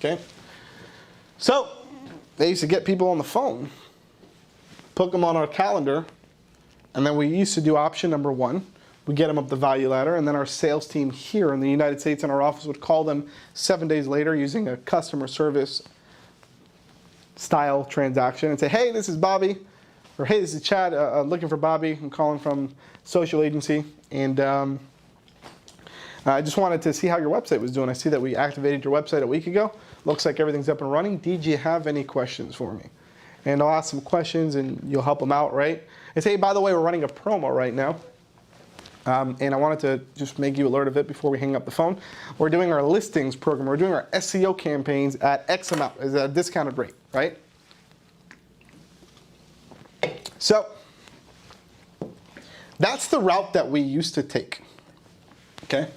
okay? So they used to get people on the phone, put them on our calendar, and then we used to do option number 1. We get them up the value ladder, and then our sales team here in the United States in our office would call them 7 days later using a customer service style transaction and say, hey, this is Bobby, or hey, this is Chad, I'm looking for Bobby. I'm calling from social agency, and I just wanted to see how your website was doing. I see that we activated your website a week ago. Looks like everything's up and running. Did you have any questions for me? And I'll ask some questions and you'll help them out, right? And say, hey, by the way, we're running a promo right now. And I wanted to just make you alert of it before we hang up the phone. We're doing our listings program. We're doing our SEO campaigns at X amount, is at a discounted rate, right? So that's the route that we used to take, okay?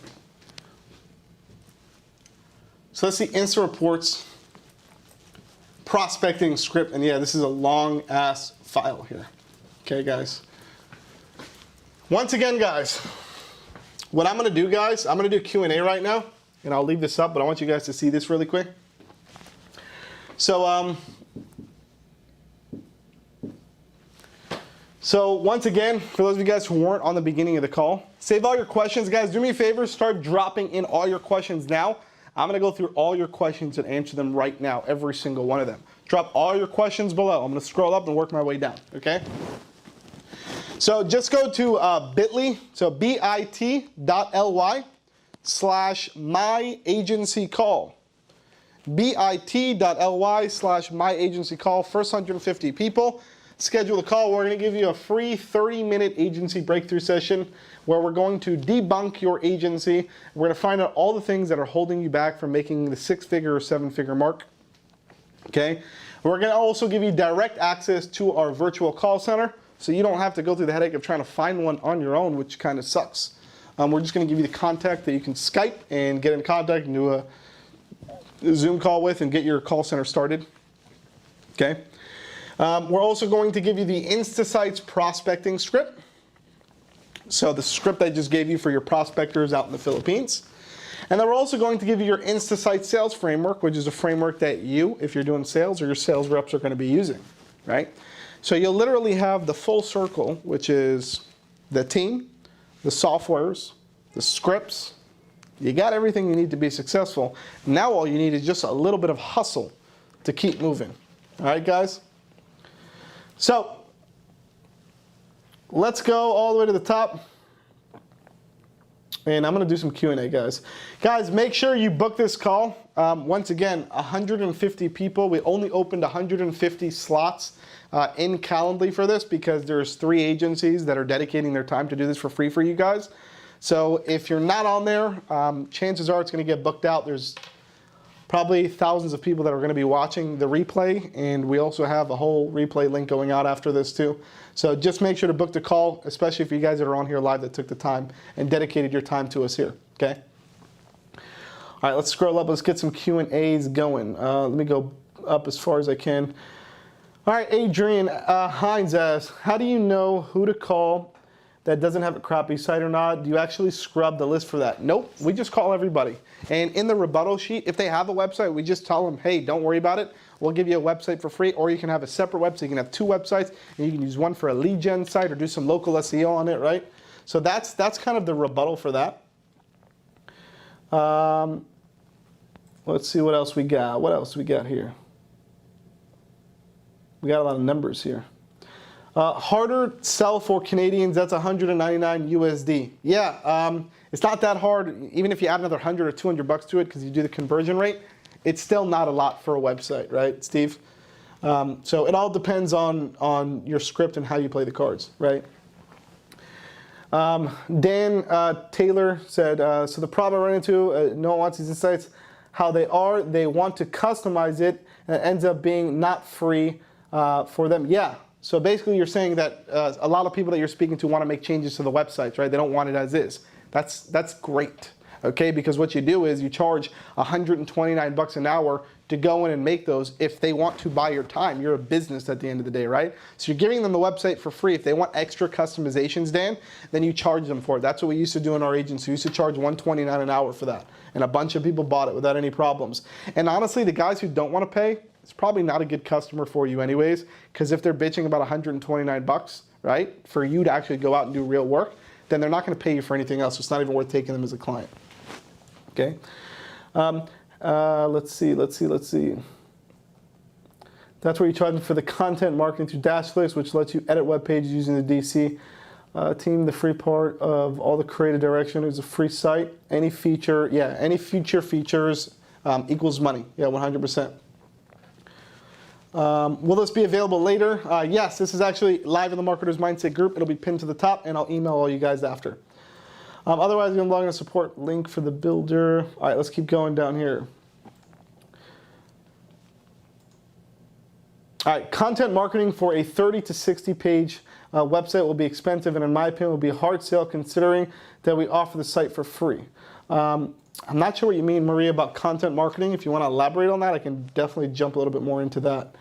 So let's see, Insta reports, prospecting script, and yeah, this is a long ass file here. Okay, guys. Once again, guys, what I'm gonna do, guys, I'm gonna do Q&A right now, and I'll leave this up, but I want you guys to see this really quick. So, once again, for those of you guys who weren't on the beginning of the call, save all your questions, guys. Do me a favor, start dropping in all your questions now. I'm going to go through all your questions and answer them right now, every single one of them. Drop all your questions below. I'm going to scroll up and work my way down, okay? So just go to bit.ly, so bit.ly/myagencycall. bit.ly/myagencycall. First 150 people. Schedule a call. We're going to give you a free 30-minute agency breakthrough session where we're going to debunk your agency. We're going to find out all the things that are holding you back from making the 6-figure or 7-figure mark. Okay? We're going to also give you direct access to our virtual call center so you don't have to go through the headache of trying to find one on your own, which kind of sucks. We're just going to give you the contact that you can Skype and get in contact and do a Zoom call with and get your call center started. Okay? We're also going to give you the Instasights prospecting script. So the script I just gave you for your prospectors out in the Philippines. And then we're also going to give you your Instasights sales framework, which is a framework that you, if you're doing sales, or your sales reps are going to be using, right? So you'll literally have the full circle, which is the team, the softwares, the scripts. You got everything you need to be successful. Now all you need is just a little bit of hustle to keep moving. All right, guys? So let's go all the way to the top. And I'm going to do some Q&A, guys. Guys, make sure you book this call. Once again, 150 people. We only opened 150 slots in Calendly for this because there's 3 agencies that are dedicating their time to do this for free for you guys. So if you're not on there, chances are it's going to get booked out. There's probably thousands of people that are going to be watching the replay, and we also have a whole replay link going out after this too. So just make sure to book the call, especially for you guys that are on here live that took the time and dedicated your time to us here, okay? All right, let's scroll up. Let's get some Q&As going. Let me go up as far as I can. All right, Adrian Hines asks, how do you know who to call that doesn't have a crappy site or not? Do you actually scrub the list for that? Nope, we just call everybody. And in the rebuttal sheet, if they have a website, we just tell them, hey, don't worry about it. We'll give you a website for free, or you can have a separate website. You can have 2 websites, and you can use one for a lead gen site or do some local SEO on it, right? So that's kind of the rebuttal for that. Let's see what else we got. What else we got here? We got a lot of numbers here. Harder sell for Canadians, that's 199 USD. Yeah, it's not that hard. Even if you add another 100 or 200 bucks to it because you do the conversion rate, it's still not a lot for a website, right, Steve? So it all depends on your script and how you play the cards, right? Dan Taylor said, so the problem I run into, no one wants these insights, how they want to customize it, and it ends up being not free for them. Yeah. So basically you're saying that a lot of people that you're speaking to want to make changes to the websites, right? They don't want it as is. That's great. okay? Because what you do is you charge $129 an hour to go in and make those if they want to buy your time. You're a business at the end of the day, right? So you're giving them the website for free. If they want extra customizations, Dan, then you charge them for it. That's what we used to do in our agency. We used to charge $129 an hour for that. And a bunch of people bought it without any problems. And honestly, the guys who don't want to pay, it's probably not a good customer for you anyways, because if they're bitching about $129, right, for you to actually go out and do real work, then they're not going to pay you for anything else. It's not even worth taking them as a client, okay? Let's see. That's where you charge for the content marketing through DashClicks, which lets you edit web pages using the DC team. The free part of all the creative direction is a free site. Any feature, any future features equals money. Yeah, 100%. Will this be available later? Yes, this is actually live in the Marketer's Mindset group. It'll be pinned to the top, and I'll email all you guys after. Otherwise, you're going to log in a support link for the builder. All right, let's keep going down here. All right, content marketing for a 30 to 60 page website will be expensive, and in my opinion, will be a hard sale considering that we offer the site for free. I'm not sure what you mean, Maria, about content marketing. If you want to elaborate on that, I can definitely jump a little bit more into that.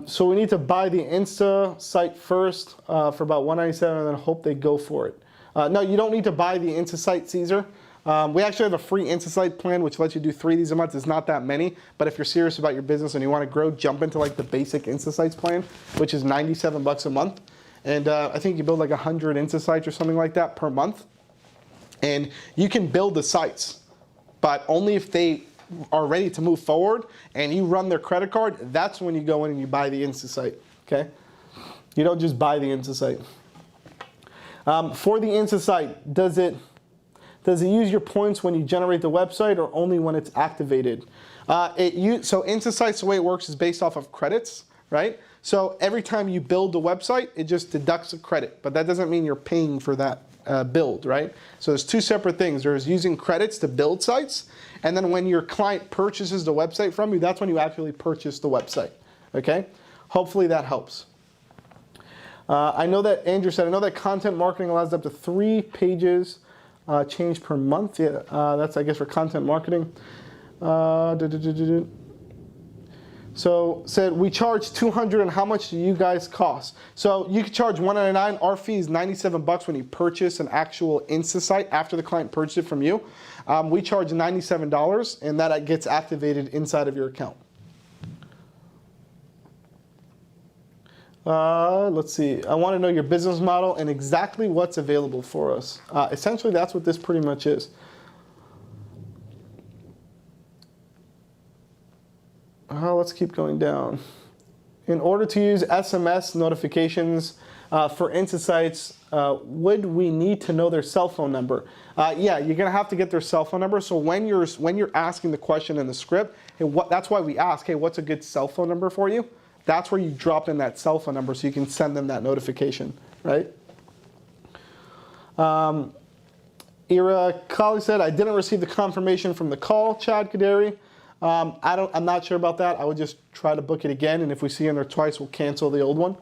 So we need to buy the Insta site first for about $197 and then hope they go for it. No, you don't need to buy the Instasights, Caesar. We actually have a free Instasight plan which lets you do 3 of these a month. It's not that many, but if you're serious about your business and you want to grow, jump into like the basic Instasights plan, which is $97 a month. And I think you build like 100 Instasights or something like that per month. And you can build the sites, but only if they are ready to move forward and you run their credit card, that's when you go in and you buy the Instasite, okay? You don't just buy the Instasite. For the Instasite, does it use your points when you generate the website or only when it's activated? So Instasites, the way it works is based off of credits, right? So every time you build a website, it just deducts a credit, but that doesn't mean you're paying for that build, right? So there's 2 separate things. There's using credits to build sites, and then when your client purchases the website from you, that's when you actually purchase the website, okay? Hopefully that helps. I know that Andrew said, I know that content marketing allows up to 3 pages change per month. Yeah, that's, I guess, for content marketing. So said we charge $200, and how much do you guys cost? So you can charge $199. Our fee is $97 when you purchase an actual Instasite after the client purchased it from you. We charge $97, and that gets activated inside of your account. Let's see. I want to know your business model and exactly what's available for us. Essentially, that's what this pretty much is. Let's keep going down. In order to use SMS notifications for Instasites, would we need to know their cell phone number? Yeah, you're going to have to get their cell phone number. So when you're asking the question in the script, that's why we ask, hey, what's a good cell phone number for you? That's where you drop in that cell phone number so you can send them that notification, right? Ira Colley said, I didn't receive the confirmation from the call, Chad Kaderi. I'm not sure about that. I would just try to book it again, and if we see in there twice, we'll cancel the old one.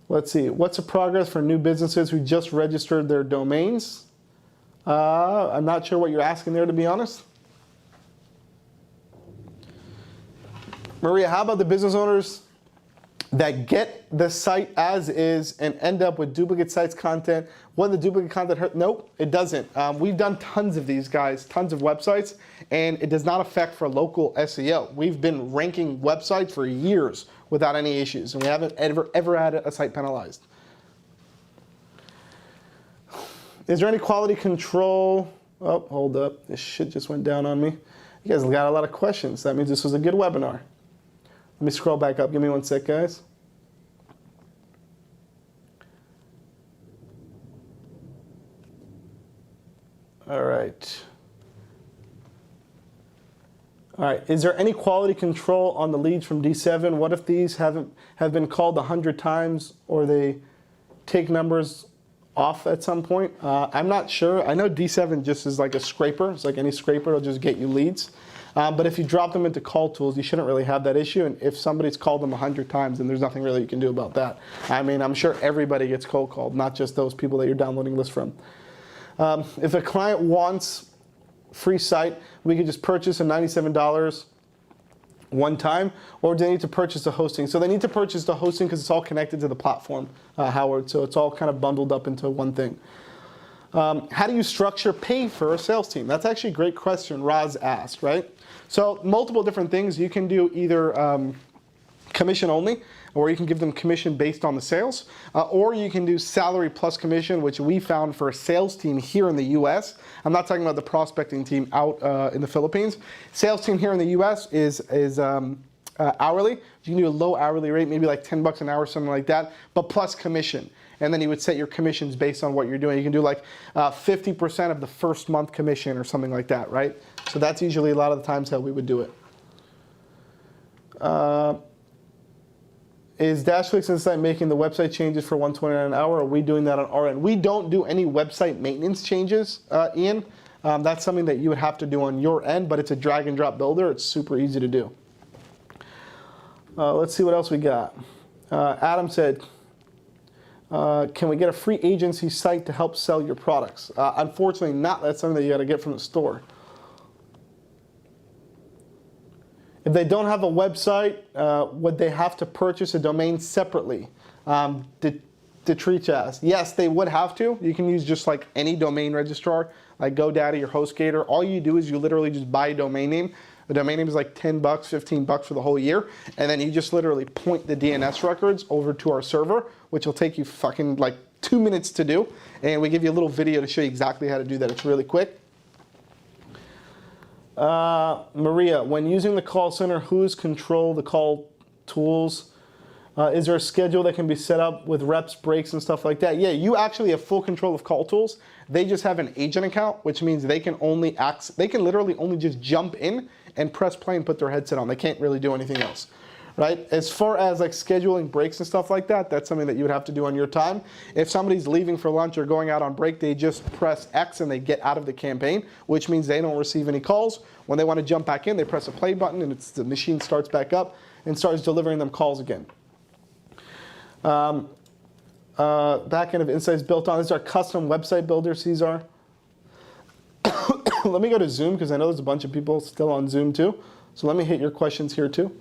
Let's see. What's the progress for new businesses who just registered their domains? I'm not sure what you're asking there, to be honest. Maria, how about the business owners that get the site as is and end up with duplicate sites content? When the duplicate content hurt? Nope, it doesn't. We've done tons of these, guys, tons of websites, and it does not affect for local SEO. We've been ranking websites for years without any issues, and we haven't ever had a site penalized. Is there any quality control? Oh, hold up. This shit just went down on me. You guys got a lot of questions. That means this was a good webinar. Let me scroll back up. Give me 1 sec, guys. All right. All right. Is there any quality control on the leads from D7? What if these have been called 100 times or they take numbers off at some point? I'm not sure. I know D7 just is like a scraper. It's like any scraper. It'll just get you leads. But if you drop them into call tools, you shouldn't really have that issue. And if somebody's called them 100 times, then there's nothing really you can do about that. I mean, I'm sure everybody gets cold called, not just those people that you're downloading lists from. If a client wants free site, we could just purchase a $97 one time, or do they need to purchase the hosting? So they need to purchase the hosting because it's all connected to the platform, Howard. So it's all kind of bundled up into one thing. How do you structure pay for a sales team? That's actually a great question Raz asked, right? So multiple different things. You can do either commission only, or you can give them commission based on the sales, or you can do salary plus commission, which we found for a sales team here in the US. I'm not talking about the prospecting team out in the Philippines. Sales team here in the US is hourly. You can do a low hourly rate, maybe like $10 an hour, something like that, but plus commission. And then you would set your commissions based on what you're doing. You can do like 50% of the first month commission or something like that, right? So that's usually a lot of the times how we would do it. Is DashClicks Insight making the website changes for $129 an hour? Or are we doing that on our end? We don't do any website maintenance changes, Ian. That's something that you would have to do on your end, but it's a drag and drop builder. It's super easy to do. Let's see what else we got. Adam said, can we get a free agency site to help sell your products? Unfortunately not. That's something that you got to get from the store. If they don't have a website, would they have to purchase a domain separately? Detrice asked. Yes, they would have to. You can use just like any domain registrar, like GoDaddy or HostGator. All you do is you literally just buy a domain name. The domain name is like $10, $15 for the whole year. And then you just literally point the DNS records over to our server, which will take you fucking like 2 minutes to do. And we give you a little video to show you exactly how to do that. It's really quick. Maria, when using the call center, who's control the call tools? Is there a schedule that can be set up with reps, breaks, and stuff like that? Yeah, you actually have full control of call tools. They just have an agent account, which means they can literally only just jump in and press play and put their headset on. They can't really do anything else, right? As far as like scheduling breaks and stuff like that, that's something that you would have to do on your time. If somebody's leaving for lunch or going out on break, they just press X and they get out of the campaign, which means they don't receive any calls. When they want to jump back in, they press a play button and the machine starts back up and starts delivering them calls again. Back end of Insights built on. This is our custom website builder, Cesar. Let me go to Zoom because I know there's a bunch of people still on Zoom too. So let me hit your questions here too.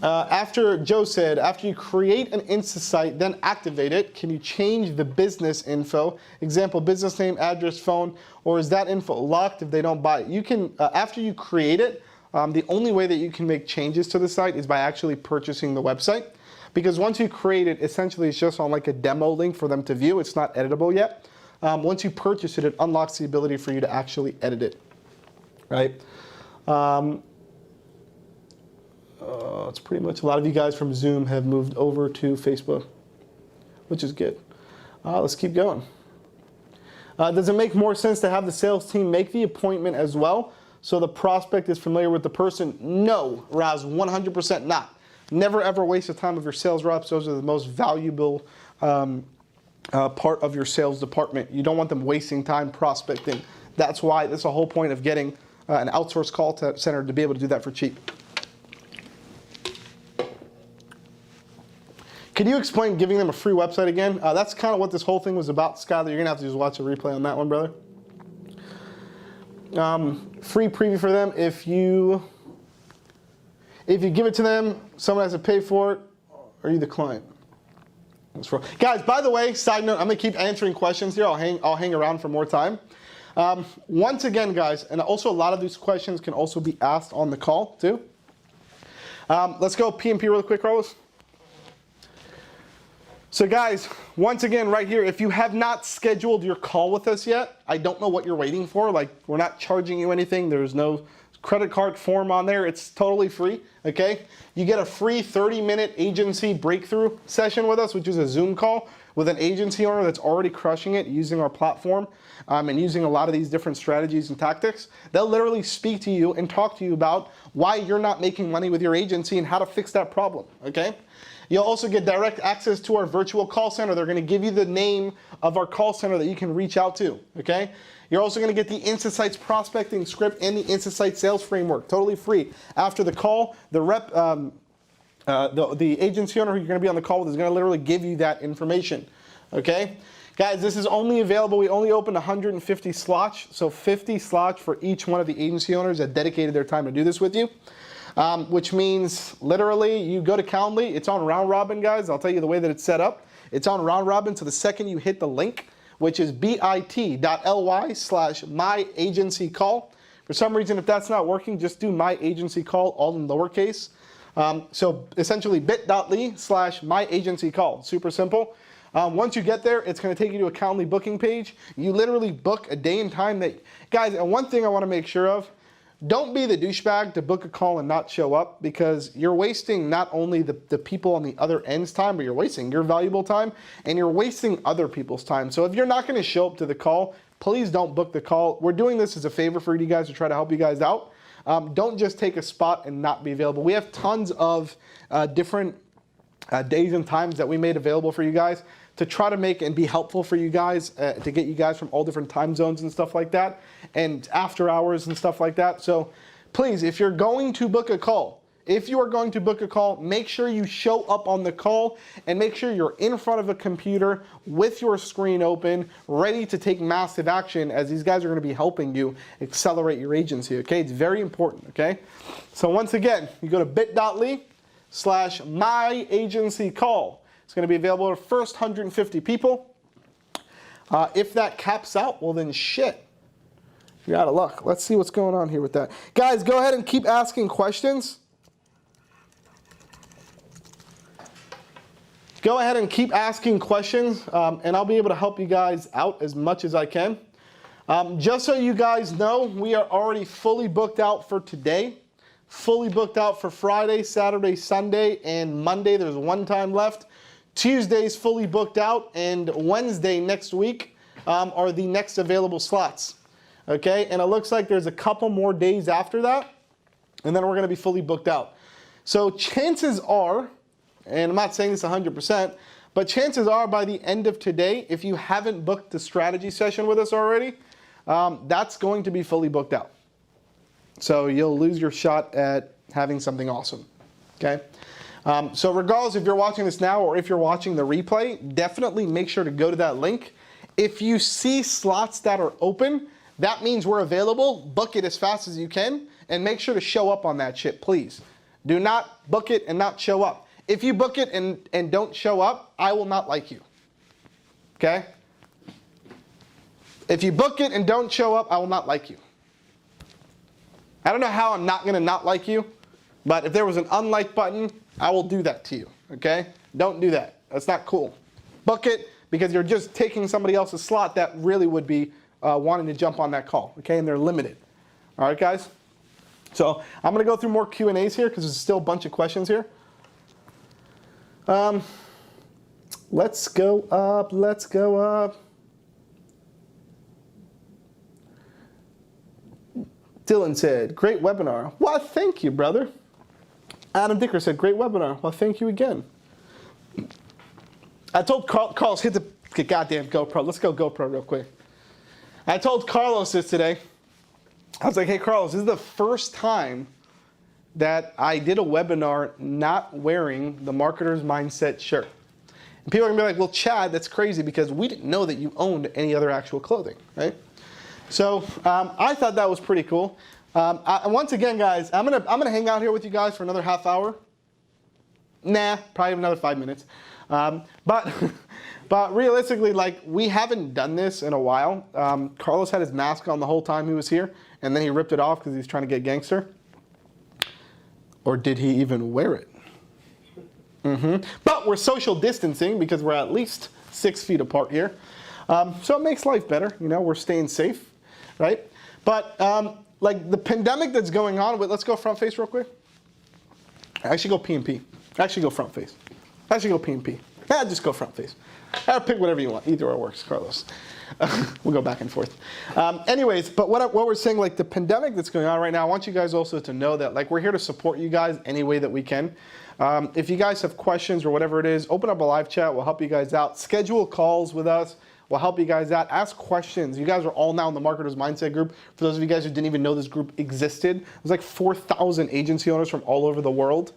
After Joe said, after you create an Instasite, then activate it, can you change the business info? Example, business name, address, phone, or is that info locked if they don't buy it? You can, after you create it, the only way that you can make changes to the site is by actually purchasing the website. Because once you create it, essentially it's just on like a demo link for them to view. It's not editable yet. Once you purchase it, it unlocks the ability for you to actually edit it, right? It's pretty much a lot of you guys from Zoom have moved over to Facebook, which is good. Let's keep going. Does it make more sense to have the sales team make the appointment as well so the prospect is familiar with the person? No, Raz, 100% not. Never ever waste the time of your sales reps. Those are the most valuable part of your sales department. You don't want them wasting time prospecting. That's why, that's the whole point of getting an outsourced call center to be able to do that for cheap. Can you explain giving them a free website again? That's kind of what this whole thing was about, Skyler. You're going to have to just watch a replay on that one, brother. Free preview for them. If you give it to them, someone has to pay for it, or are you the client? Guys, by the way, side note, I'm going to keep answering questions here. I'll hang around for more time. Once again, guys, and also a lot of these questions can also be asked on the call, too. Let's go PMP real quick, Carlos. So guys, once again, right here, if you have not scheduled your call with us yet, I don't know what you're waiting for. Like, we're not charging you anything. There's no credit card form on there. It's totally free, okay? You get a free 30-minute agency breakthrough session with us, which is a Zoom call with an agency owner that's already crushing it using our platform and using a lot of these different strategies and tactics. They'll literally speak to you and talk to you about why you're not making money with your agency and how to fix that problem, okay? You'll also get direct access to our virtual call center. They're going to give you the name of our call center that you can reach out to, okay? You're also going to get the Instasights prospecting script and the Instasights sales framework, totally free. After the call, the rep, the agency owner who you're going to be on the call with is going to literally give you that information, okay? Guys, this is only available, we only opened 150 slots, so 50 slots for each one of the agency owners that dedicated their time to do this with you. Which means literally you go to Calendly, it's on round robin, guys. I'll tell you the way that it's set up. It's on round robin, so the second you hit the link, which is bit.ly/myagencycall. For some reason, if that's not working, just do my agency call, all in lowercase. So essentially bit.ly/myagencycall, super simple. Once you get there, it's going to take you to a Calendly booking page. You literally book a day and time that, guys, and one thing I want to make sure of, don't be the douchebag to book a call and not show up, because you're wasting not only the people on the other end's time, but you're wasting your valuable time and you're wasting other people's time. So if you're not going to show up to the call, please don't book the call. We're doing this as a favor for you guys to try to help you guys out. Don't just take a spot and not be available. We have tons of different days and times that we made available for you guys to try to make and be helpful for you guys, to get you guys from all different time zones and stuff like that, and after hours and stuff like that. So please, if you're going to book a call, make sure you show up on the call and make sure you're in front of a computer with your screen open, ready to take massive action, as these guys are going to be helping you accelerate your agency, okay? It's very important, okay? So once again, you go to bit.ly/myagencycall. It's going to be available to the first 150 people. If that caps out, well then shit. You're out of luck. Let's see what's going on here with that. Guys, go ahead and keep asking questions. Go ahead and keep asking questions, and I'll be able to help you guys out as much as I can. Just so you guys know, we are already fully booked out for today. Fully booked out for Friday, Saturday, Sunday, and Monday. There's one time left. Tuesday's fully booked out, and Wednesday next week are the next available slots. Okay, and it looks like there's a couple more days after that, and then we're going to be fully booked out. So chances are, and I'm not saying this 100%, but chances are by the end of today, if you haven't booked the strategy session with us already, that's going to be fully booked out. So you'll lose your shot at having something awesome. Okay. So regardless if you're watching this now or if you're watching the replay, definitely make sure to go to that link. If you see slots that are open, that means we're available. Book it as fast as you can and make sure to show up on that shit, please. Do not book it and not show up. If you book it and don't show up, I will not like you. Okay? If you book it and don't show up, I will not like you. I don't know how I'm not going to not like you, but if there was an unlike button, I will do that to you, okay? Don't do that. That's not cool. Book it, because you're just taking somebody else's slot that really would be wanting to jump on that call, okay? And they're limited. All right, guys? So I'm going to go through more Q&As here because there's still a bunch of questions here. Let's go up. Let's go up. Dylan said, great webinar. Well, thank you, brother. Adam Dicker said, great webinar. Well, thank you again. I told Carlos, hit the goddamn GoPro. Let's go GoPro real quick. I told Carlos this today. I was like, hey, Carlos, this is the first time that I did a webinar not wearing the Marketer's Mindset shirt. And people are going to be like, well, Chad, that's crazy because we didn't know that you owned any other actual clothing, right? So I thought that was pretty cool. Once again, guys, I'm gonna hang out here with you guys for another half hour. Nah, probably another 5 minutes. But realistically, like, we haven't done this in a while. Carlos had his mask on the whole time he was here, and then he ripped it off because he's trying to get gangster. Or did he even wear it? But we're social distancing because we're at least 6 feet apart here. So it makes life better. You know, we're staying safe, right? But like the pandemic that's going on with, let's go front face real quick. Actually go P&P. Actually go front face. Actually go P&P. Just go front face. Pick whatever you want. Either or works, Carlos. We'll go back and forth. Anyways, but what we're saying, like the pandemic that's going on right now, I want you guys also to know that like we're here to support you guys any way that we can. If you guys have questions or whatever it is, open up a live chat. We'll help you guys out. Schedule calls with us. We'll help you guys out. Ask questions. You guys are all now in the Marketer's Mindset group. For those of you guys who didn't even know this group existed, there's like 4,000 agency owners from all over the world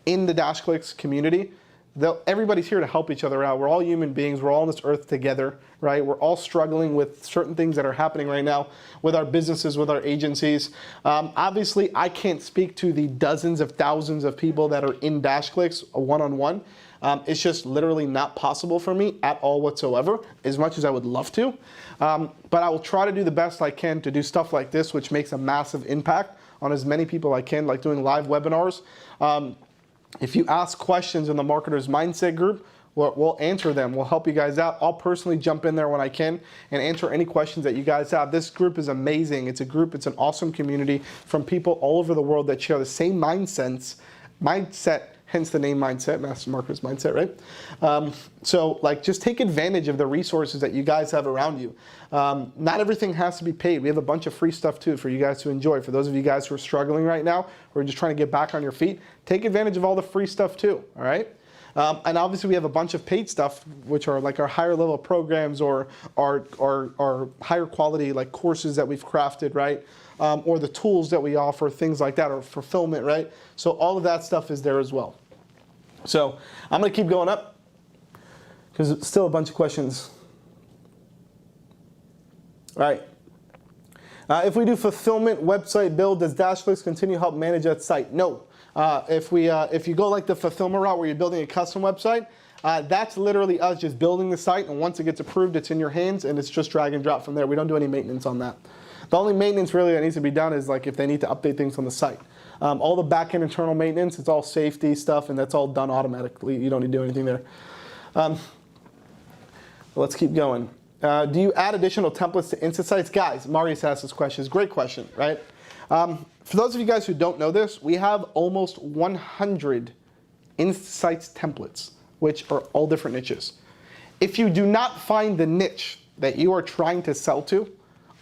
in the DashClicks community. Everybody's here to help each other out. We're all human beings. We're all on this earth together, right? We're all struggling with certain things that are happening right now with our businesses, with our agencies. Obviously, I can't speak to the dozens of thousands of people that are in DashClicks one-on-one. It's just literally not possible for me at all whatsoever, as much as I would love to. But I will try to do the best I can to do stuff like this, which makes a massive impact on as many people I can, like doing live webinars. If you ask questions in the Marketer's Mindset group, we'll answer them. We'll help you guys out. I'll personally jump in there when I can and answer any questions that you guys have. This group is amazing. It's a group, it's an awesome community from people all over the world that share the same mindset, hence the name Mindset, Master Marketer's Mindset, right? So like just take advantage of the resources that you guys have around you. Not everything has to be paid. We have a bunch of free stuff too for you guys to enjoy. For those of you guys who are struggling right now, or just trying to get back on your feet, take advantage of all the free stuff too, all right? And obviously we have a bunch of paid stuff, which are like our higher level programs or our higher quality like courses that we've crafted, right? Or the tools that we offer, things like that, or fulfillment, right? So all of that stuff is there as well. So I'm going to keep going up because it's still a bunch of questions. All right. If we do fulfillment website build, does DashClicks continue to help manage that site? No. If you go like the fulfillment route where you're building a custom website, that's literally us just building the site, and once it gets approved, it's in your hands, and it's just drag and drop from there. We don't do any maintenance on that. The only maintenance really that needs to be done is like if they need to update things on the site. All the back-end internal maintenance, it's all safety stuff, and that's all done automatically. You don't need to do anything there. Let's keep going. Do you add additional templates to Instasights? Guys, Marius asked this question. It's a great question, right? For those of you guys who don't know this, we have almost 100 Instasights templates, which are all different niches. If you do not find the niche that you are trying to sell to,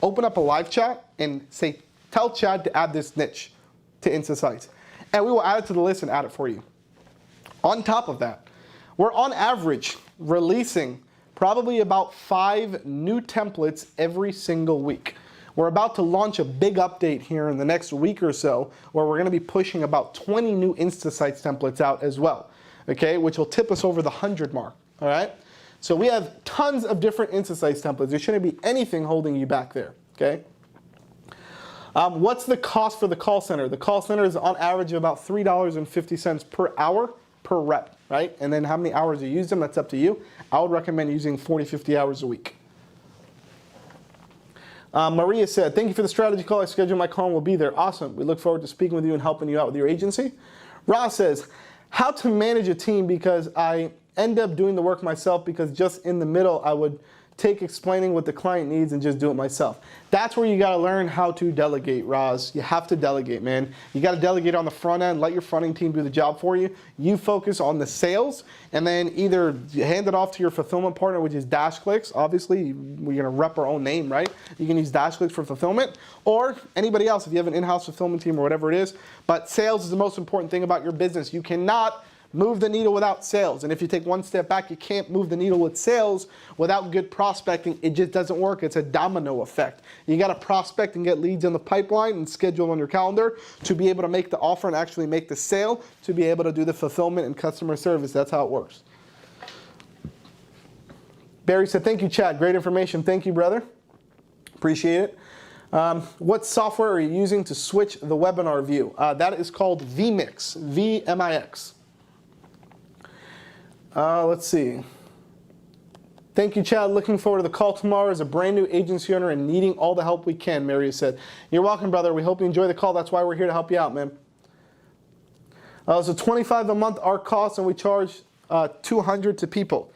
open up a live chat and say, tell Chad to add this niche to Instasights. And we will add it to the list and add it for you. On top of that, we're on average releasing probably about 5 new templates every single week. We're about to launch a big update here in the next week or so where we're going to be pushing about 20 new Instasights templates out as well, okay, which will tip us over the 100 mark, all right? So we have tons of different Instasights templates. There shouldn't be anything holding you back there, okay? What's the cost for the call center? The call center is on average about $3.50 per hour per rep, right? And then how many hours you use them, that's up to you. I would recommend using 40, 50 hours a week. Maria said, thank you for the strategy call. I scheduled my call and will be there. Awesome. We look forward to speaking with you and helping you out with your agency. Ross says, how to manage a team because I end up doing the work myself because just in the middle I would take explaining what the client needs and just do it myself. That's where you got to learn how to delegate, Roz. You have to delegate, man. You got to delegate on the front end, let your fronting team do the job for you. You focus on the sales, and then either hand it off to your fulfillment partner, which is DashClicks. Obviously, we're going to rep our own name, right? You can use DashClicks for fulfillment, or anybody else if you have an in-house fulfillment team or whatever it is. But sales is the most important thing about your business. You cannot move the needle without sales. And if you take one step back, you can't move the needle with sales without good prospecting. It just doesn't work. It's a domino effect. You got to prospect and get leads in the pipeline and schedule on your calendar to be able to make the offer and actually make the sale, to be able to do the fulfillment and customer service. That's how it works. Barry said, thank you, Chad. Great information. Thank you, brother. Appreciate it. What software are you using to switch the webinar view? That is called vMix, V-M-I-X. Let's see. Thank you, Chad. Looking forward to the call tomorrow as a brand new agency owner and needing all the help we can, Mary said. You're welcome, brother. We hope you enjoy the call. That's why we're here to help you out, man. So $25 a month our cost, and we charge $200 to people.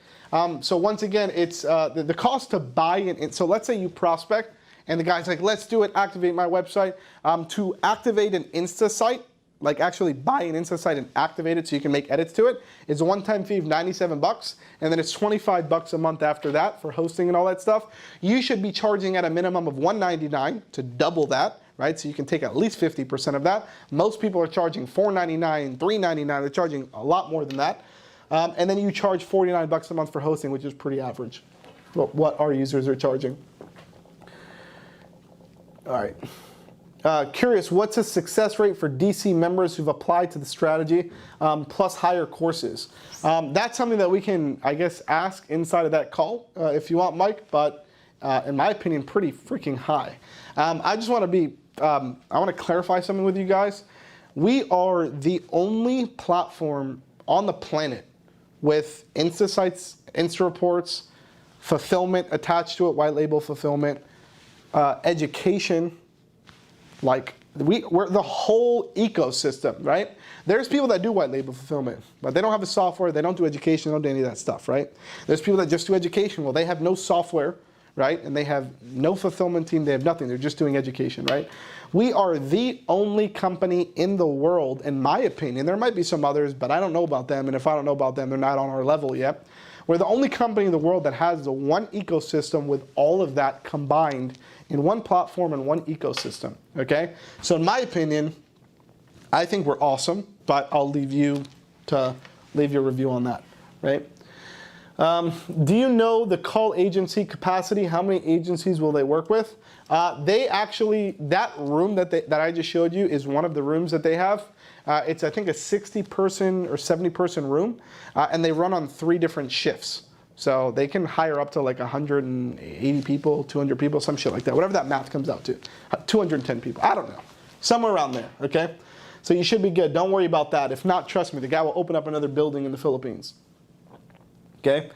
So once again, it's the cost to buy it. So let's say you prospect, and the guy's like, let's do it, activate my website. To activate an Insta site, like actually buy an Instasight and activate it so you can make edits to it, is a one-time fee of $97, and then it's $25 a month after that for hosting and all that stuff. You should be charging at a minimum of $199 to double that, right? So you can take at least 50% of that. Most people are charging $499, $399. They're charging a lot more than that. And then you charge $49 a month for hosting, which is pretty average. What our users are charging. All right. Curious, what's a success rate for DC members who've applied to the strategy plus higher courses? That's something that we can, I guess, ask inside of that call if you want, Mike, but in my opinion, pretty freaking high. I just want to be, I want to clarify something with you guys. We are the only platform on the planet with Instasights, Insta reports, fulfillment attached to it, white label fulfillment, education, like we're the whole ecosystem, right? There's people that do white label fulfillment, but they don't have the software, they don't do education, they don't do any of that stuff, right? There's people that just do education. Well, they have no software, right? And they have no fulfillment team, they have nothing, they're just doing education, right? We are the only company in the world, in my opinion, there might be some others, but I don't know about them, and if I don't know about them, they're not on our level yet. We're the only company in the world that has the one ecosystem with all of that combined in one platform and one ecosystem, okay? So in my opinion, I think we're awesome, but I'll leave you to leave your review on that, right? Do you know the call agency capacity? How many agencies will they work with? They actually, that room that I just showed you is one of the rooms that they have. It's, I think, a 60-person or 70-person room, and they run on 3 different shifts. So they can hire up to like 180 people, 200 people, some shit like that, whatever that math comes out to. 210 people, I don't know. Somewhere around there, okay? So you should be good. Don't worry about that. If not, trust me, the guy will open up another building in the Philippines. Okay?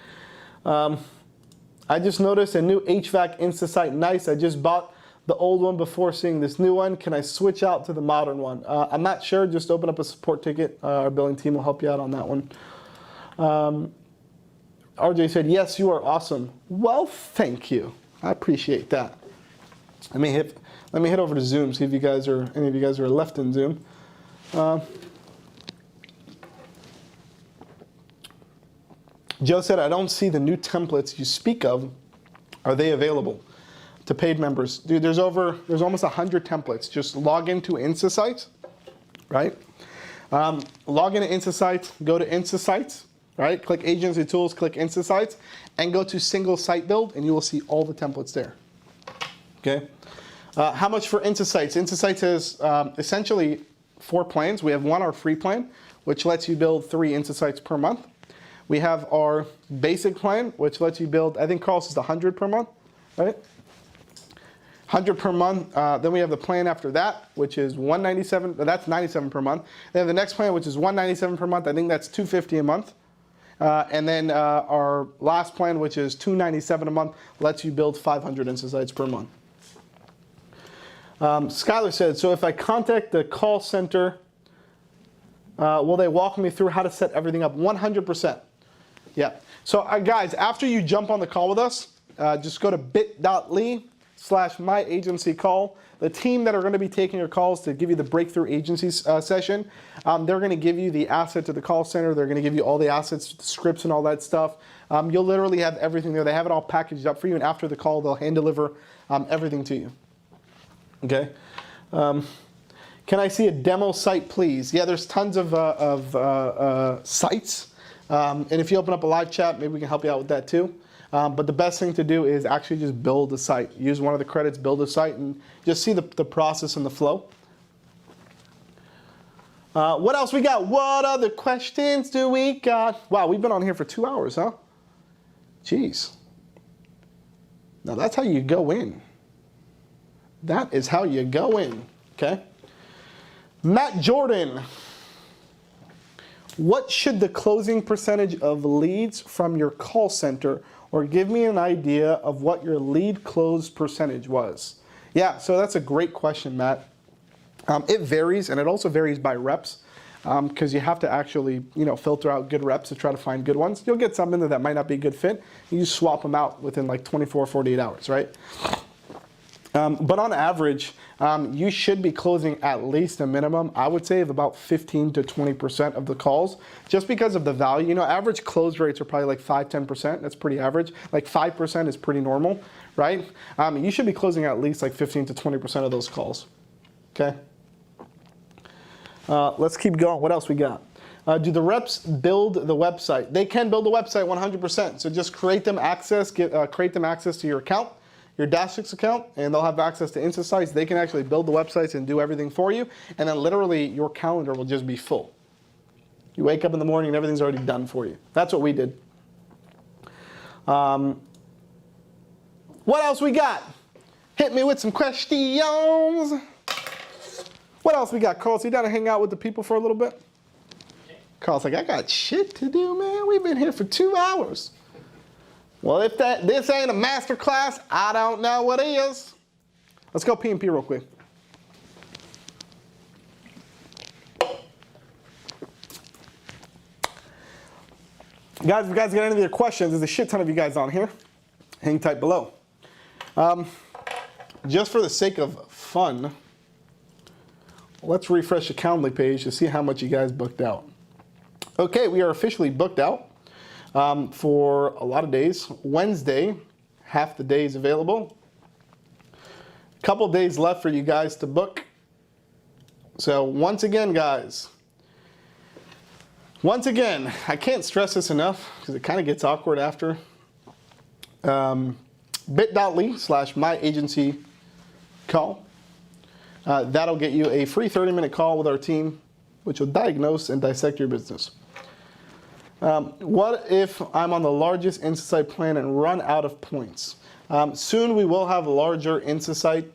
I just noticed a new HVAC Instasight. Nice. I just bought the old one before seeing this new one. Can I switch out to the modern one? I'm not sure. Just open up a support ticket. Our billing team will help you out on that one. RJ said, yes, you are awesome. Well, thank you. I appreciate that. Let me head over to Zoom, see if you guys are, any of you guys are left in Zoom. Joe said, I don't see the new templates you speak of. Are they available to paid members? Dude, there's almost 100 templates. Just log into Instasights, right? Log into Instasights, go to Instasights, right? Click Agency Tools, click Instasights, and go to Single Site Build, and you will see all the templates there, okay? How much for Instasights? Instasights has essentially 4 plans. We have one, our free plan, which lets you build 3 Instasights per month. We have our basic plan, which lets you build, I think Carl's is 100 per month, right? 100 per month. Then we have the plan after that, which is $197. That's $97 per month. Then the next plan, which is $197 per month. I think that's $250 a month. And then our last plan, which is $297 a month, lets you build 500 Instasights per month. Skylar said, so if I contact the call center, will they walk me through how to set everything up? 100%. Yeah. So guys, after you jump on the call with us, just go to bit.ly/myagencycall. The team that are going to be taking your calls to give you the breakthrough agency session, they're going to give you the asset to the call center. They're going to give you all the assets, the scripts and all that stuff. You'll literally have everything there. They have it all packaged up for you, and after the call, they'll hand deliver everything to you. Okay. Can I see a demo site, please? Yeah, there's tons of sites. And if you open up a live chat, maybe we can help you out with that too. But the best thing to do is actually just build a site. Use one of the credits, build a site, and just see the process and the flow. What else we got? What other questions do we got? Wow, we've been on here for 2 hours, huh? Jeez. Now that's how you go in. That is how you go in, okay? Matt Jordan. What should the closing percentage of leads from your call center, or give me an idea of what your lead close percentage was? Yeah, so that's a great question, Matt. It varies, and it also varies by reps, because you have to actually, filter out good reps to try to find good ones. You'll get some in there that might not be a good fit. You just swap them out within like 24, 48 hours, right? But on average, you should be closing at least a minimum, I would say, of about 15 to 20% of the calls, just because of the value. You know, average close rates are probably like 5-10%. That's pretty average. Like 5% is pretty normal, right? You should be closing at least like 15 to 20% of those calls. Okay. Let's keep going. What else we got? Do the reps build the website? They can build the website 100%. So just create them access to your account, your DashClicks account, and they'll have access to Instasights. They can actually build the websites and do everything for you, and then literally your calendar will just be full. You wake up in the morning and everything's already done for you. That's what we did. What else we got? Hit me with some questions. What else we got, Carlos? You down to hang out with the people for a little bit? Carl's like, I got shit to do, man. We've been here for 2 hours. Well, if this ain't a master class, I don't know what is. Let's go P&P real quick. Guys, if you guys got any of your questions, there's a shit ton of you guys on here. Hang tight below. Just for the sake of fun, let's refresh the Calendly page to see how much you guys booked out. Okay, we are officially booked out for a lot of days. Wednesday, half the day is available. A couple days left for you guys to book. So once again, guys, I can't stress this enough because it kind of gets awkward after. bit.ly/myagencycall. That'll get you a free 30-minute call with our team, which will diagnose and dissect your business. What if I'm on the largest Instasight plan and run out of points? Soon we will have larger Instasight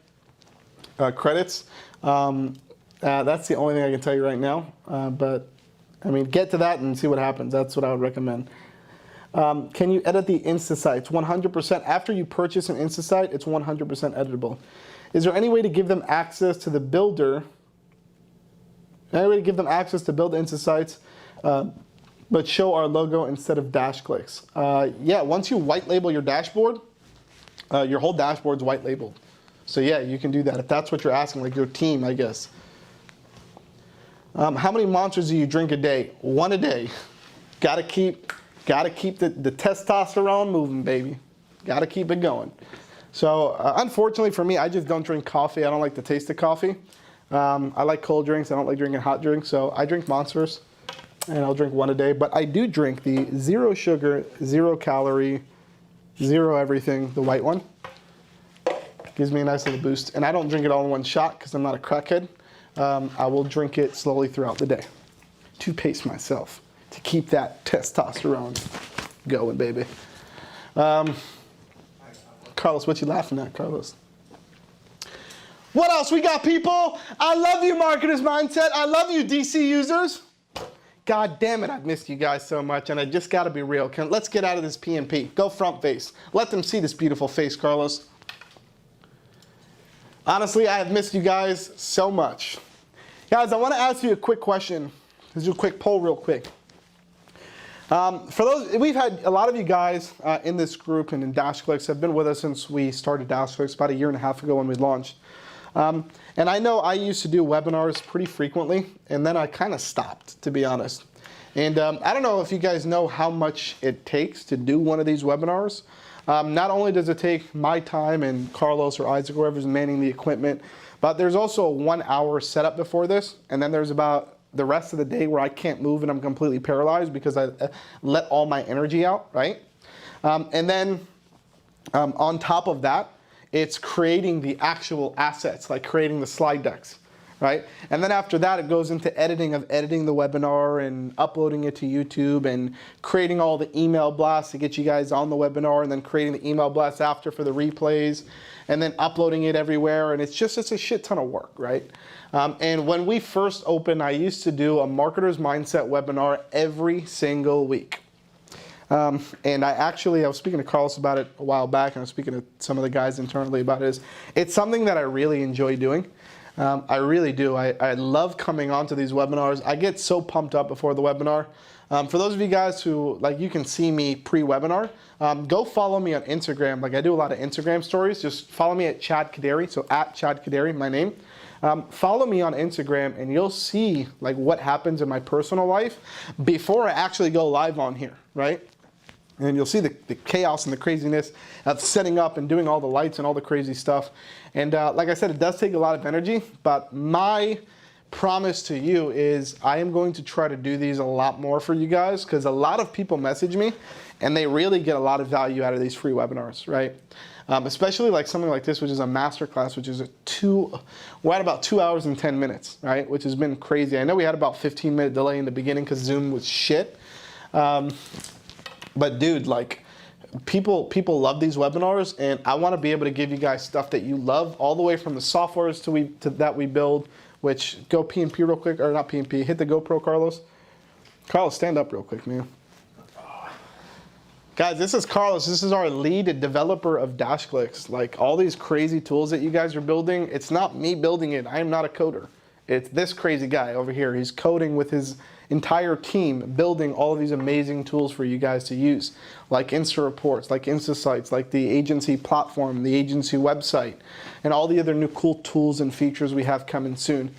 credits. That's the only thing I can tell you right now. But I mean, get to that and see what happens. That's what I would recommend. Can you edit the Instasights? 100%. After you purchase an Instasight, it's 100% editable. Is there any way to give them access to the builder? Any way to give them access to build Instasights, but show our logo instead of DashClicks? Yeah, once you white label your dashboard, your whole dashboard's white labeled. So yeah, you can do that if that's what you're asking, like your team, I guess. How many monsters do you drink a day? 1 a day. Gotta keep the testosterone moving, baby. Gotta keep it going. So unfortunately for me, I just don't drink coffee. I don't like the taste of coffee. I like cold drinks. I don't like drinking hot drinks. So I drink monsters, and I'll drink 1 a day. But I do drink the 0 sugar, 0 calorie, 0 everything, the white one. Gives me a nice little boost. And I don't drink it all in one shot because I'm not a crackhead. I will drink it slowly throughout the day to pace myself, to keep that testosterone going, baby. Carlos, what you laughing at, Carlos? What else we got, people? I love you, Marketers Mindset. I love you, DC users. God damn it, I've missed you guys so much, and I just got to be real. Let's get out of this P&P. Go front face. Let them see this beautiful face, Carlos. Honestly, I have missed you guys so much. Guys, I want to ask you a quick question. Let's do a quick poll real quick. For those, we've had a lot of you guys in this group and in DashClicks have been with us since we started DashClicks about 1.5 years ago when we launched. And I know I used to do webinars pretty frequently, and then I kind of stopped, to be honest. And I don't know if you guys know how much it takes to do one of these webinars. Not only does it take my time and Carlos or Isaac, whoever's manning the equipment, but there's also a 1 hour setup before this, and then there's about the rest of the day where I can't move and I'm completely paralyzed because I let all my energy out, right? And then on top of that, it's creating the actual assets, like creating the slide decks, right? And then after that, it goes into editing the webinar and uploading it to YouTube and creating all the email blasts to get you guys on the webinar, and then creating the email blasts after for the replays, and then uploading it everywhere. And it's a shit ton of work, right? And when we first opened, I used to do a Marketer's Mindset webinar every single week. And I was speaking to Carlos about it a while back, and I was speaking to some of the guys internally about it. It's something that I really enjoy doing. I really do. I love coming onto these webinars. I get so pumped up before the webinar. For those of you guys who, like, you can see me pre-webinar, go follow me on Instagram. Like, I do a lot of Instagram stories. Just follow me at Chad Kaderi, so at Chad Kaderi, my name. Follow me on Instagram and you'll see like what happens in my personal life before I actually go live on here, right? And you'll see the chaos and the craziness of setting up and doing all the lights and all the crazy stuff. And like I said, it does take a lot of energy, but my promise to you is I am going to try to do these a lot more for you guys, because a lot of people message me and they really get a lot of value out of these free webinars, right? Especially like something like this, which is a masterclass, which is we're at about 2 hours and 10 minutes, right? Which has been crazy. I know we had about 15-minute delay in the beginning because Zoom was shit. But dude, like people love these webinars, and I want to be able to give you guys stuff that you love, all the way from the softwares that we build, which go P&P real quick, or not P&P, hit the GoPro, Carlos. Carlos, stand up real quick, man. Guys, this is Carlos. This is our lead developer of DashClicks. Like all these crazy tools that you guys are building, it's not me building it. I am not a coder. It's this crazy guy over here. He's coding with his entire team, building all of these amazing tools for you guys to use, like Insta Reports, like Instasights, like the agency platform, the agency website, and all the other new cool tools and features we have coming soon.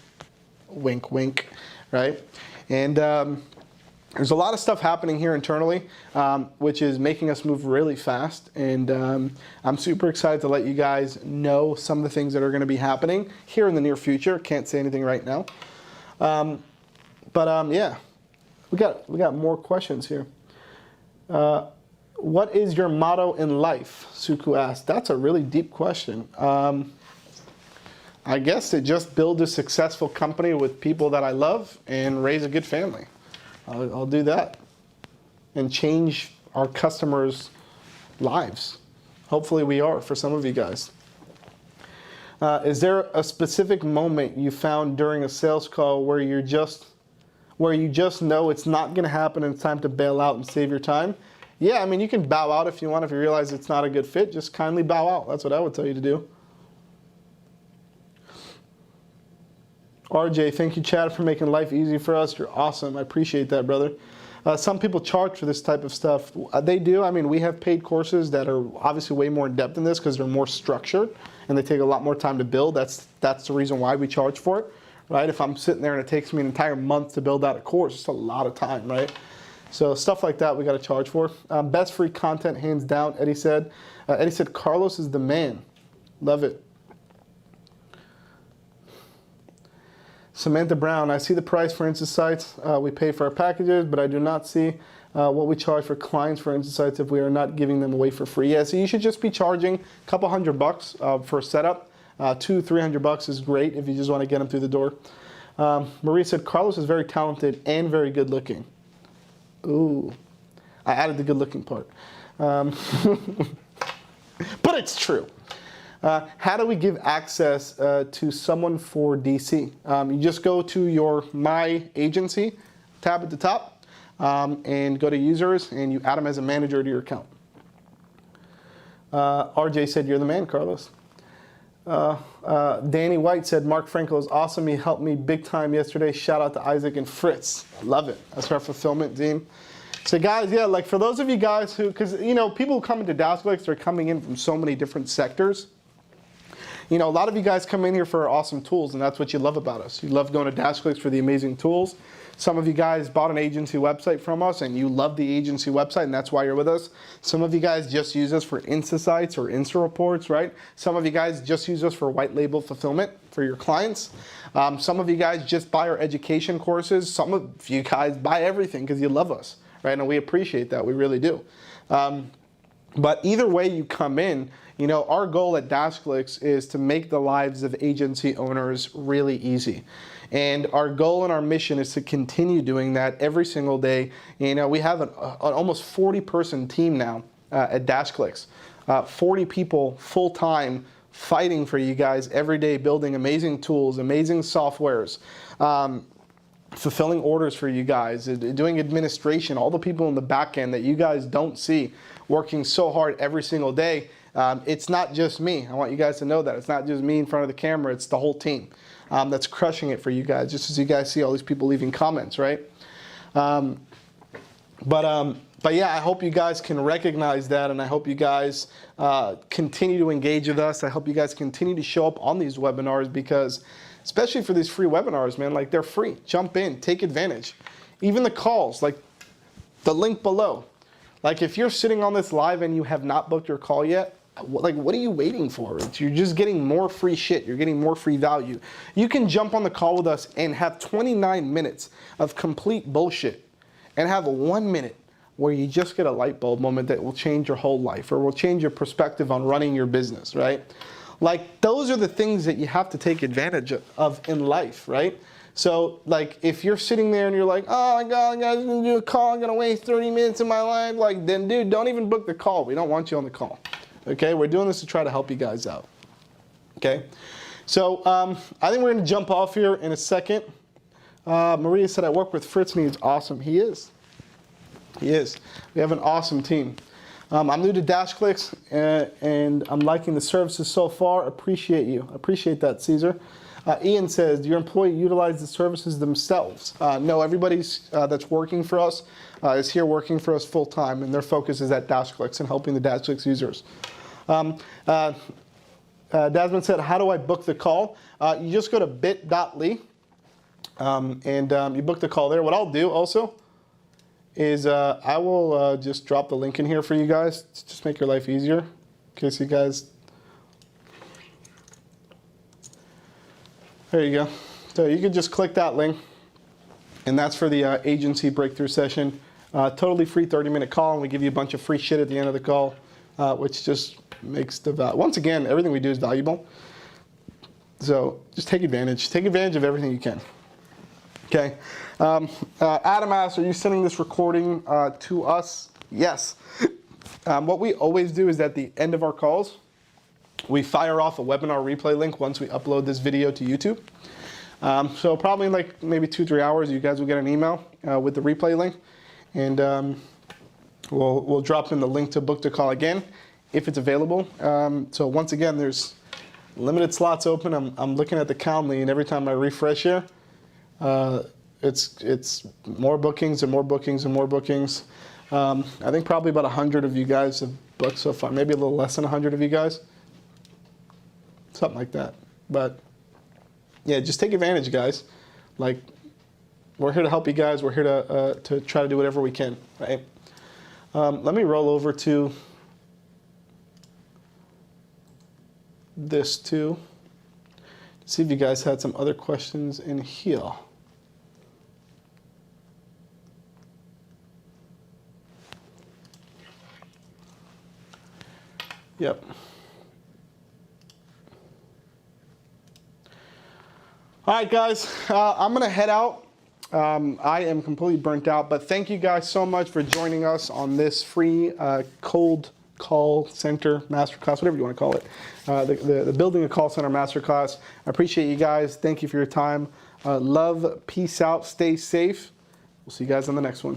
Wink, wink, right? And there's a lot of stuff happening here internally, which is making us move really fast. And I'm super excited to let you guys know some of the things that are going to be happening here in the near future. Can't say anything right now. Yeah, we got more questions here. What is your motto in life? Suku asked. That's a really deep question. I guess to just build a successful company with people that I love and raise a good family. I'll do that and change our customers' lives. Hopefully we are for some of you guys. Is there a specific moment you found during a sales call where you just know it's not going to happen and it's time to bail out and save your time? Yeah, I mean, you can bow out if you want. If you realize it's not a good fit, just kindly bow out. That's what I would tell you to do. RJ, thank you, Chad, for making life easy for us. You're awesome. I appreciate that, brother. Some people charge for this type of stuff. They do. I mean, we have paid courses that are obviously way more in depth than this because they're more structured and they take a lot more time to build. That's the reason why we charge for it, right? If I'm sitting there and it takes me an entire month to build out a course, it's a lot of time, right? So stuff like that we got to charge for. Best free content, hands down, Eddie said. Eddie said, Carlos is the man. Love it. Samantha Brown, I see the price for Instasights. We pay for our packages, but I do not see what we charge for clients for Instasights if we are not giving them away for free. Yeah, so you should just be charging a couple $100 for a setup. $200-300 is great if you just want to get them through the door. Marie said, Carlos is very talented and very good looking. Ooh, I added the good looking part. But it's true. How do we give access to someone for DC? You just go to your My Agency tab at the top and go to users and you add them as a manager to your account. RJ said, you're the man, Carlos. Danny White said, Mark Frankel is awesome. He helped me big time yesterday. Shout out to Isaac and Fritz. I love it. That's our fulfillment team. So guys, yeah, like for those of you guys who, because you know, people who come into DashClicks, they're coming in from so many different sectors. You know, a lot of you guys come in here for our awesome tools, and that's what you love about us. You love going to DashClicks for the amazing tools. Some of you guys bought an agency website from us, and you love the agency website, and that's why you're with us. Some of you guys just use us for Instasights or Insta Reports, right? Some of you guys just use us for white label fulfillment for your clients. Some of you guys just buy our education courses. Some of you guys buy everything because you love us, right? And we appreciate that. We really do. But either way you come in, you know, our goal at DashClicks is to make the lives of agency owners really easy. And our goal and our mission is to continue doing that every single day. You know, we have an almost 40-person team now at DashClicks. 40 people full-time fighting for you guys every day, building amazing tools, amazing softwares, fulfilling orders for you guys, doing administration, all the people in the back end that you guys don't see working so hard every single day. It's not just me. I want you guys to know that. It's not just me in front of the camera. It's the whole team that's crushing it for you guys, just as you guys see all these people leaving comments, right? But yeah, I hope you guys can recognize that, and I hope you guys continue to engage with us. I hope you guys continue to show up on these webinars, because especially for these free webinars, man, like, they're free. Jump in, take advantage. Even the calls, like the link below. Like, if you're sitting on this live and you have not booked your call yet, like, what are you waiting for? You're just getting more free shit. You're getting more free value. You can jump on the call with us and have 29 minutes of complete bullshit, and have 1 minute where you just get a light bulb moment that will change your whole life, or will change your perspective on running your business, right? Like, those are the things that you have to take advantage of in life, right? So, like, if you're sitting there and you're like, oh my God, I'm gonna do a call, I'm gonna waste 30 minutes of my life, like, then dude, don't even book the call. We don't want you on the call. Okay, we're doing this to try to help you guys out. Okay, so I think we're gonna jump off here in a second. Maria said, I work with Fritz and he's awesome. He is. He is. We have an awesome team. I'm new to DashClicks, and I'm liking the services so far. Appreciate you. Appreciate that, Caesar. Ian says, do your employees utilize the services themselves? No, everybody's that's working for us is here working for us full time, and their focus is at DashClicks and helping the DashClicks users. Desmond said, how do I book the call? You just go to bit.ly and you book the call there. What I'll do also is I will just drop the link in here for you guys to just make your life easier, in case you guys. There you go. So you can just click that link, and that's for the agency breakthrough session. Totally free 30-minute call, and we give you a bunch of free shit at the end of the call, which just makes the value. Once again, everything we do is valuable. So just take advantage. Take advantage of everything you can. Okay. Adam asks, are you sending this recording to us? Yes. What we always do is at the end of our calls, we fire off a webinar replay link once we upload this video to YouTube. So probably in like maybe 2-3 hours, you guys will get an email with the replay link, and we'll drop in the link to book the call again if it's available. So once again, there's limited slots open. I'm looking at the Calendly, and every time I refresh here, it's more bookings and more bookings and more bookings. I think probably about 100 of you guys have booked so far, maybe a little less than 100 of you guys. Something like that. But yeah, just take advantage, guys. Like, we're here to help you guys. We're here to try to do whatever we can, right? Let me roll over to this too, to see if you guys had some other questions in here. Yep. All right, guys, I'm going to head out. I am completely burnt out, but thank you guys so much for joining us on this free cold call center masterclass, whatever you want to call it, the Building a Call Center masterclass. I appreciate you guys. Thank you for your time. Love, peace out, stay safe. We'll see you guys on the next one.